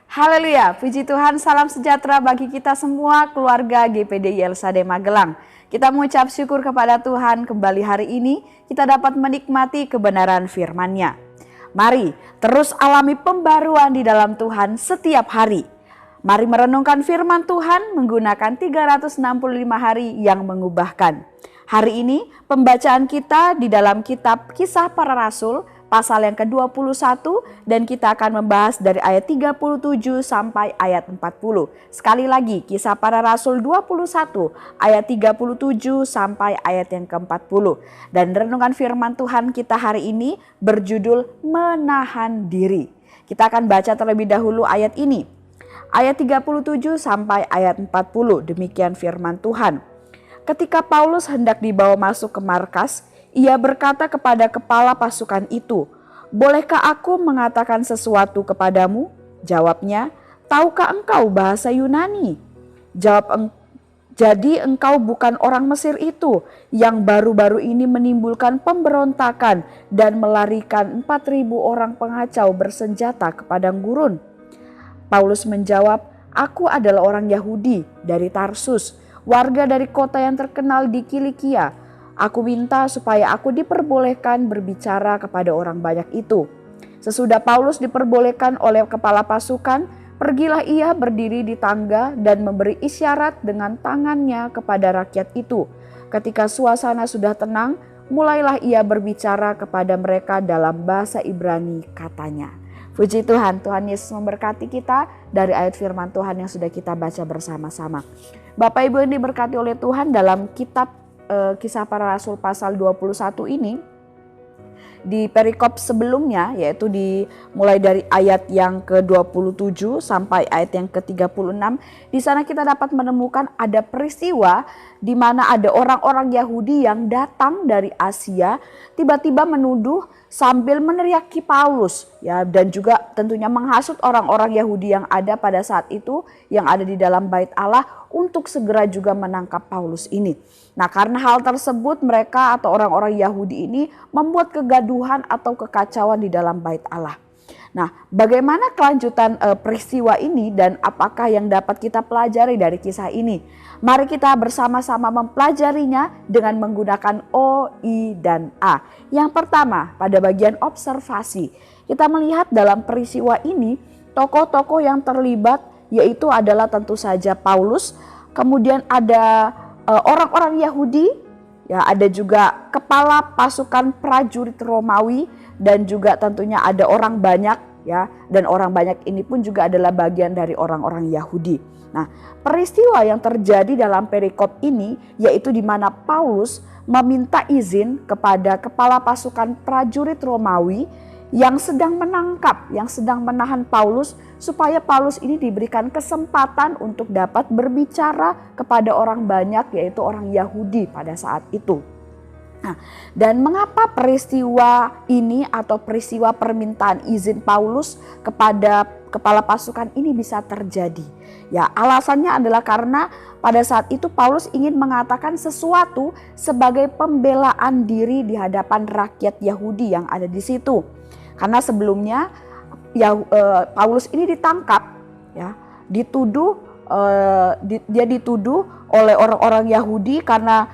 Haleluya, puji Tuhan, salam sejahtera bagi kita semua keluarga GPDI LSAD Magelang. Kita mengucap syukur kepada Tuhan kembali hari ini kita dapat menikmati kebenaran firman-Nya. Mari terus alami pembaruan di dalam Tuhan setiap hari. Mari merenungkan firman Tuhan menggunakan 365 hari yang mengubahkan. Hari ini pembacaan kita di dalam kitab Kisah Para Rasul pasal yang ke-21 dan kita akan membahas dari ayat 37 sampai ayat 40. Sekali lagi Kisah Para Rasul 21 ayat 37 sampai ayat yang ke-40. Dan renungan firman Tuhan kita hari ini berjudul Menahan Diri. Kita akan baca terlebih dahulu ayat ini. Ayat 37 sampai ayat 40, demikian firman Tuhan. Ketika Paulus hendak dibawa masuk ke markas, ia berkata kepada kepala pasukan itu, "Bolehkah aku mengatakan sesuatu kepadamu?" Jawabnya, "Tahukah engkau bahasa Yunani?" Jadi engkau bukan orang Mesir itu yang baru-baru ini menimbulkan pemberontakan dan melarikan 4.000 orang pengacau bersenjata ke padang gurun?" Paulus menjawab, "Aku adalah orang Yahudi dari Tarsus, warga dari kota yang terkenal di Kilikia. Aku minta supaya aku diperbolehkan berbicara kepada orang banyak itu." Sesudah Paulus diperbolehkan oleh kepala pasukan, pergilah ia berdiri di tangga dan memberi isyarat dengan tangannya kepada rakyat itu. Ketika suasana sudah tenang, mulailah ia berbicara kepada mereka dalam bahasa Ibrani, katanya. Puji Tuhan, Tuhan Yesus memberkati kita dari ayat firman Tuhan yang sudah kita baca bersama-sama. Bapak Ibu yang diberkati oleh Tuhan, dalam kitab Kisah Para Rasul pasal 21 ini, di perikop sebelumnya yaitu mulai dari ayat yang ke-27 sampai ayat yang ke-36, di sana kita dapat menemukan ada peristiwa di mana ada orang-orang Yahudi yang datang dari Asia tiba-tiba menuduh sambil meneriaki Paulus ya, dan juga tentunya menghasut orang-orang Yahudi yang ada pada saat itu yang ada di dalam bait Allah untuk segera juga menangkap Paulus ini. Nah, karena hal tersebut mereka atau orang-orang Yahudi ini membuat kegaduhan atau kekacauan di dalam bait Allah. Nah, bagaimana kelanjutan peristiwa ini dan apakah yang dapat kita pelajari dari kisah ini? Mari kita bersama-sama mempelajarinya dengan menggunakan O, I, dan A. Yang pertama, pada bagian observasi, kita melihat dalam peristiwa ini tokoh-tokoh yang terlibat yaitu adalah tentu saja Paulus, kemudian ada orang-orang Yahudi, ya, ada juga kepala pasukan prajurit Romawi dan juga tentunya ada orang banyak ya, dan orang banyak ini pun juga adalah bagian dari orang-orang Yahudi. Nah, peristiwa yang terjadi dalam perikop ini yaitu di mana Paulus meminta izin kepada kepala pasukan prajurit Romawi yang sedang menangkap, yang sedang menahan Paulus supaya Paulus ini diberikan kesempatan untuk dapat berbicara kepada orang banyak yaitu orang Yahudi pada saat itu. Nah, dan mengapa peristiwa ini atau peristiwa permintaan izin Paulus kepada kepala pasukan ini bisa terjadi? Ya, alasannya adalah karena pada saat itu Paulus ingin mengatakan sesuatu sebagai pembelaan diri di hadapan rakyat Yahudi yang ada di situ. Karena sebelumnya Paulus ini ditangkap, ya, dia dituduh oleh orang-orang Yahudi karena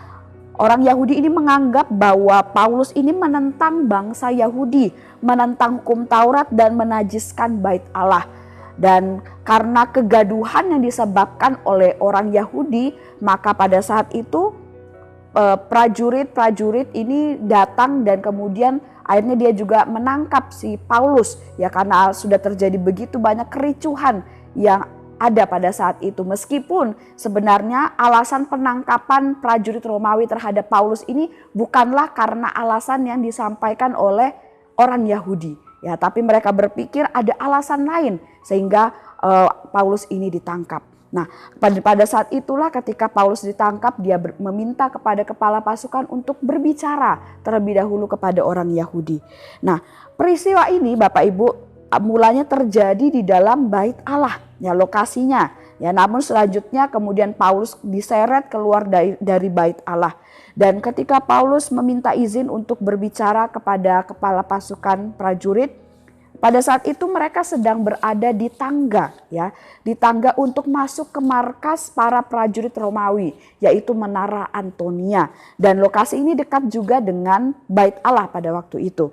orang Yahudi ini menganggap bahwa Paulus ini menentang bangsa Yahudi, menentang hukum Taurat dan menajiskan bait Allah. Dan karena kegaduhan yang disebabkan oleh orang Yahudi, maka pada saat itu prajurit ini datang dan kemudian akhirnya dia juga menangkap si Paulus ya, karena sudah terjadi begitu banyak kericuhan yang ada pada saat itu. Meskipun sebenarnya alasan penangkapan prajurit Romawi terhadap Paulus ini bukanlah karena alasan yang disampaikan oleh orang Yahudi ya, tapi mereka berpikir ada alasan lain sehingga Paulus ini ditangkap. Nah, pada saat itulah ketika Paulus ditangkap, dia meminta kepada kepala pasukan untuk berbicara terlebih dahulu kepada orang Yahudi. Nah, peristiwa ini Bapak Ibu mulanya terjadi di dalam bait Allah, ya, lokasinya. Ya, namun selanjutnya kemudian Paulus diseret keluar dari bait Allah. Dan ketika Paulus meminta izin untuk berbicara kepada kepala pasukan prajurit, Pada saat itu mereka sedang berada di tangga, ya, di tangga untuk masuk ke markas para prajurit Romawi, yaitu Menara Antonia. Dan lokasi ini dekat juga dengan Bait Allah pada waktu itu.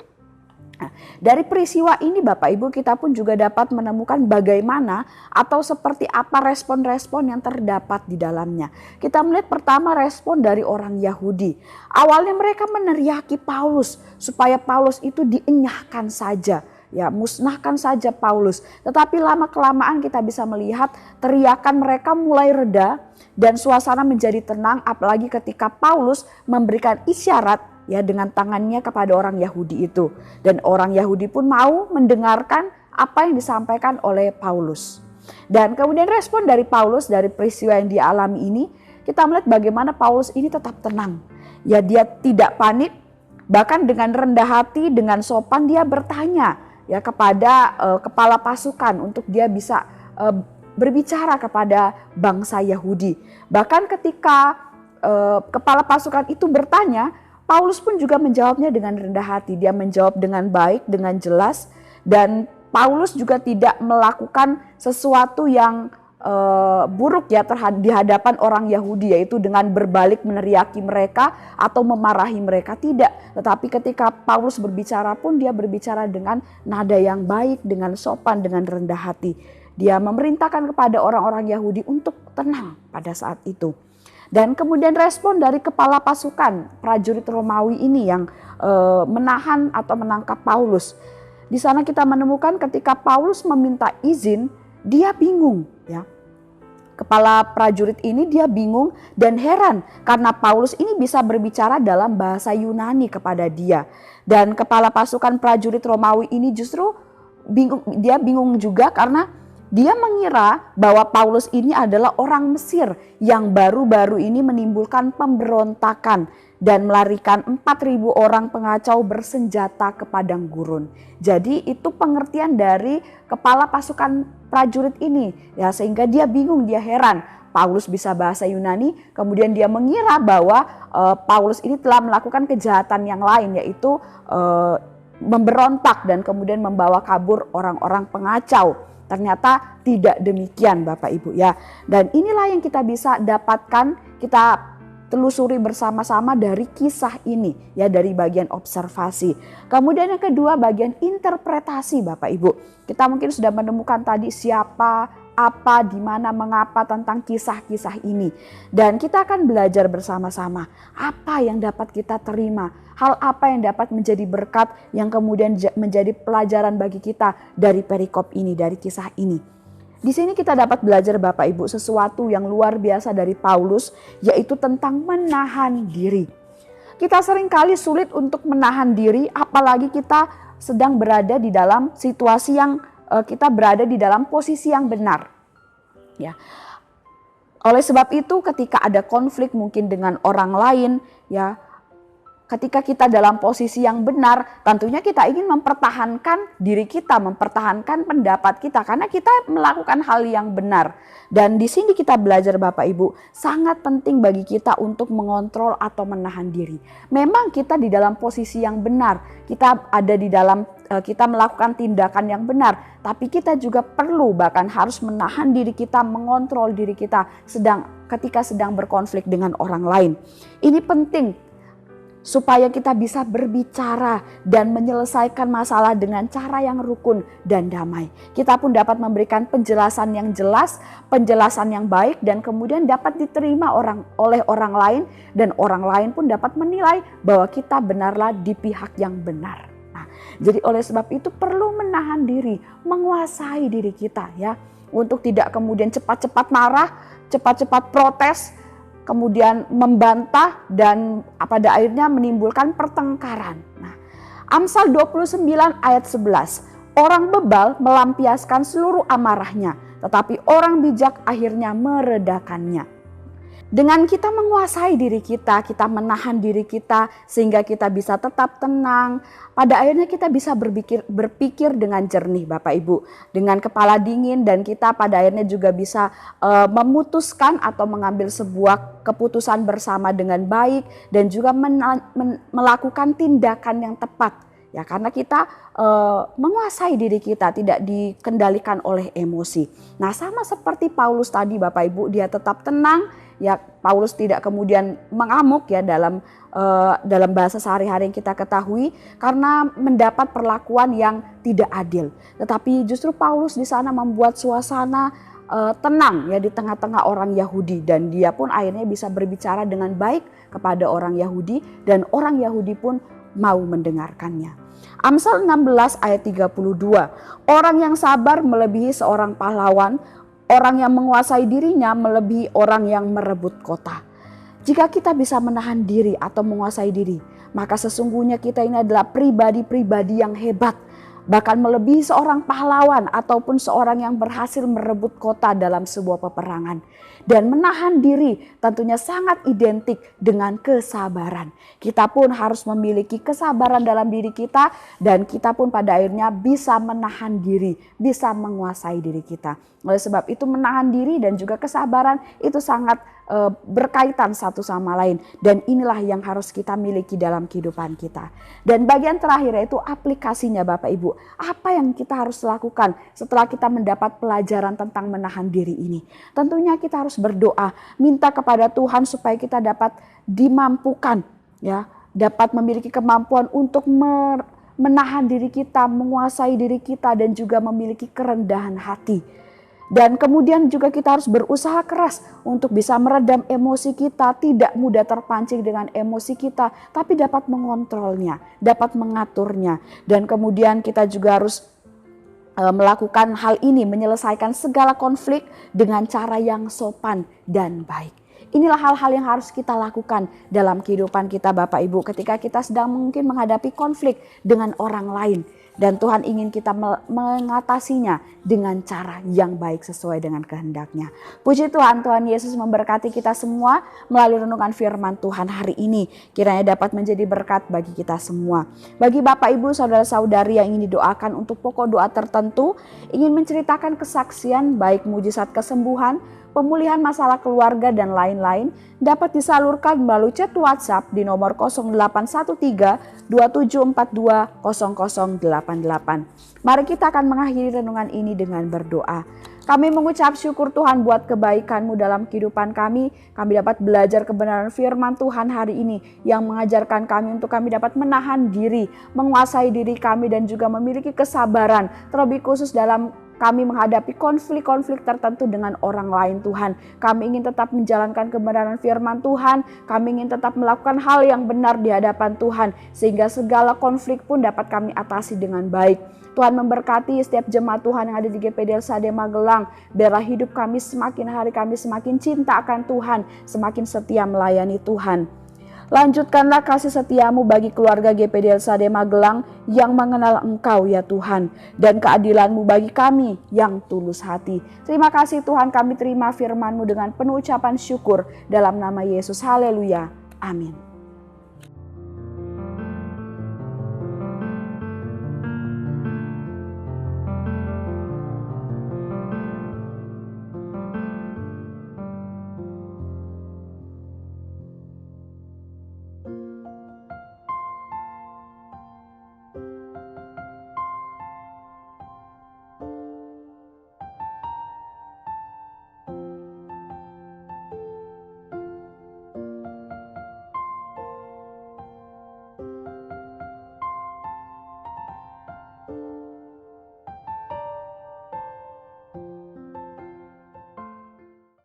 Nah, dari peristiwa ini Bapak Ibu, kita pun juga dapat menemukan bagaimana atau seperti apa respon-respon yang terdapat di dalamnya. Kita melihat pertama respon dari orang Yahudi. Awalnya mereka meneriaki Paulus supaya Paulus itu dienyahkan saja. Ya, musnahkan saja Paulus. Tetapi lama-kelamaan kita bisa melihat teriakan mereka mulai reda dan suasana menjadi tenang, apalagi ketika Paulus memberikan isyarat ya dengan tangannya kepada orang Yahudi itu, dan orang Yahudi pun mau mendengarkan apa yang disampaikan oleh Paulus. Dan kemudian respon dari Paulus dari peristiwa yang dialami ini, kita melihat bagaimana Paulus ini tetap tenang. Ya, dia tidak panik, bahkan dengan rendah hati, dengan sopan dia bertanya ya kepada kepala pasukan untuk dia bisa berbicara kepada bangsa Yahudi. Bahkan ketika kepala pasukan itu bertanya, Paulus pun juga menjawabnya dengan rendah hati. Dia menjawab dengan baik, dengan jelas. Dan Paulus juga tidak melakukan sesuatu yang buruk ya di hadapan orang Yahudi, yaitu dengan berbalik meneriaki mereka atau memarahi mereka. Tidak. Tetapi ketika Paulus berbicara pun dia berbicara dengan nada yang baik, dengan sopan, dengan rendah hati. Dia memerintahkan kepada orang-orang Yahudi untuk tenang pada saat itu. Dan kemudian respon dari kepala pasukan prajurit Romawi ini yang menahan atau menangkap Paulus. Di sana kita menemukan ketika Paulus meminta izin, dia bingung ya. Kepala prajurit ini dia bingung dan heran karena Paulus ini bisa berbicara dalam bahasa Yunani kepada dia. Dan kepala pasukan prajurit Romawi ini justru bingung, dia bingung juga karena dia mengira bahwa Paulus ini adalah orang Mesir yang baru-baru ini menimbulkan pemberontakan dan melarikan 4.000 orang pengacau bersenjata ke padang gurun. Jadi itu pengertian dari kepala pasukan prajurit ini ya, sehingga dia bingung, dia heran. Paulus bisa bahasa Yunani, kemudian dia mengira bahwa Paulus ini telah melakukan kejahatan yang lain, yaitu memberontak dan kemudian membawa kabur orang-orang pengacau. Ternyata tidak demikian Bapak Ibu ya. Dan inilah yang kita bisa dapatkan, kita telusuri bersama-sama dari kisah ini ya, dari bagian observasi. Kemudian yang kedua bagian interpretasi Bapak Ibu. Kita mungkin sudah menemukan tadi siapa, apa, di mana, mengapa tentang kisah-kisah ini. Dan kita akan belajar bersama-sama apa yang dapat kita terima. Hal apa yang dapat menjadi berkat yang kemudian menjadi pelajaran bagi kita dari perikop ini, dari kisah ini. Di sini kita dapat belajar Bapak Ibu sesuatu yang luar biasa dari Paulus, yaitu tentang menahan diri. Kita seringkali sulit untuk menahan diri, apalagi kita sedang berada di dalam situasi yang kita berada di dalam posisi yang benar. Ya. Oleh sebab itu ketika ada konflik mungkin dengan orang lain ya, ketika kita dalam posisi yang benar, tentunya kita ingin mempertahankan diri kita, mempertahankan pendapat kita karena kita melakukan hal yang benar. Dan di sini kita belajar Bapak Ibu, sangat penting bagi kita untuk mengontrol atau menahan diri. Memang kita di dalam posisi yang benar, kita ada di dalam, kita melakukan tindakan yang benar, tapi kita juga perlu bahkan harus menahan diri kita, mengontrol diri kita ketika sedang berkonflik dengan orang lain. Ini penting supaya kita bisa berbicara dan menyelesaikan masalah dengan cara yang rukun dan damai. Kita pun dapat memberikan penjelasan yang jelas, penjelasan yang baik, dan kemudian dapat diterima oleh orang lain, dan orang lain pun dapat menilai bahwa kita benarlah di pihak yang benar. Nah, jadi oleh sebab itu perlu menahan diri, menguasai diri kita ya, untuk tidak kemudian cepat-cepat marah, cepat-cepat protes, kemudian membantah dan pada akhirnya menimbulkan pertengkaran. Nah, Amsal 29 ayat 11. Orang bebal melampiaskan seluruh amarahnya, tetapi orang bijak akhirnya meredakannya. Dengan kita menguasai diri kita menahan diri kita sehingga kita bisa tetap tenang. Pada akhirnya kita bisa berpikir dengan jernih Bapak Ibu. Dengan kepala dingin, dan kita pada akhirnya juga bisa memutuskan atau mengambil sebuah keputusan bersama dengan baik. Dan juga melakukan tindakan yang tepat Ya, karena kita menguasai diri kita, tidak dikendalikan oleh emosi. Nah, sama seperti Paulus tadi Bapak Ibu, dia tetap tenang. Ya, Paulus tidak kemudian mengamuk ya dalam bahasa sehari-hari yang kita ketahui karena mendapat perlakuan yang tidak adil. Tetapi justru Paulus di sana membuat suasana tenang ya di tengah-tengah orang Yahudi, dan dia pun akhirnya bisa berbicara dengan baik kepada orang Yahudi dan orang Yahudi pun mau mendengarkannya. Amsal 16 ayat 32. Orang yang sabar melebihi seorang pahlawan, orang yang menguasai dirinya melebihi orang yang merebut kota. Jika kita bisa menahan diri atau menguasai diri, maka sesungguhnya kita ini adalah pribadi-pribadi yang hebat, bahkan melebihi seorang pahlawan ataupun seorang yang berhasil merebut kota dalam sebuah peperangan. Dan menahan diri tentunya sangat identik dengan kesabaran. Kita pun harus memiliki kesabaran dalam diri kita, dan kita pun pada akhirnya bisa menahan diri, bisa menguasai diri kita. Oleh sebab itu menahan diri dan juga kesabaran itu sangat berkaitan satu sama lain, dan inilah yang harus kita miliki dalam kehidupan kita. Dan bagian terakhir yaitu aplikasinya Bapak Ibu. Apa yang kita harus lakukan setelah kita mendapat pelajaran tentang menahan diri ini? Tentunya kita harus berdoa, minta kepada Tuhan supaya kita dapat dimampukan ya, dapat memiliki kemampuan untuk menahan diri kita, menguasai diri kita, dan juga memiliki kerendahan hati. Dan kemudian juga kita harus berusaha keras untuk bisa meredam emosi kita, tidak mudah terpancing dengan emosi kita, tapi dapat mengontrolnya, dapat mengaturnya. Dan kemudian kita juga harus melakukan hal ini, menyelesaikan segala konflik dengan cara yang sopan dan baik. Inilah hal-hal yang harus kita lakukan dalam kehidupan kita Bapak Ibu ketika kita sedang mungkin menghadapi konflik dengan orang lain. Dan Tuhan ingin kita mengatasinya dengan cara yang baik sesuai dengan kehendak-Nya. Puji Tuhan, Tuhan Yesus memberkati kita semua melalui renungan firman Tuhan hari ini. Kiranya dapat menjadi berkat bagi kita semua. Bagi Bapak Ibu, saudara-saudari yang ingin didoakan untuk pokok doa tertentu, ingin menceritakan kesaksian baik mujizat kesembuhan, pemulihan masalah keluarga dan lain-lain, dapat disalurkan melalui chat WhatsApp di nomor 0813 2742 0088. Mari kita akan mengakhiri renungan ini dengan berdoa. Kami mengucap syukur Tuhan buat kebaikan-Mu dalam kehidupan kami. Kami dapat belajar kebenaran firman Tuhan hari ini yang mengajarkan kami untuk kami dapat menahan diri, menguasai diri kami, dan juga memiliki kesabaran, terlebih khusus dalam kami menghadapi konflik-konflik tertentu dengan orang lain Tuhan. Kami ingin tetap menjalankan kebenaran firman Tuhan. Kami ingin tetap melakukan hal yang benar di hadapan Tuhan. Sehingga segala konflik pun dapat kami atasi dengan baik. Tuhan memberkati setiap jemaat Tuhan yang ada di GPD LSAD Magelang. Biarlah hidup kami semakin hari kami semakin cinta akan Tuhan. Semakin setia melayani Tuhan. Lanjutkanlah kasih setia-Mu bagi keluarga GPD LSAD Magelang yang mengenal Engkau ya Tuhan. Dan keadilan-Mu bagi kami yang tulus hati. Terima kasih Tuhan, kami terima firman-Mu dengan penuh ucapan syukur. Dalam nama Yesus, haleluya, amin.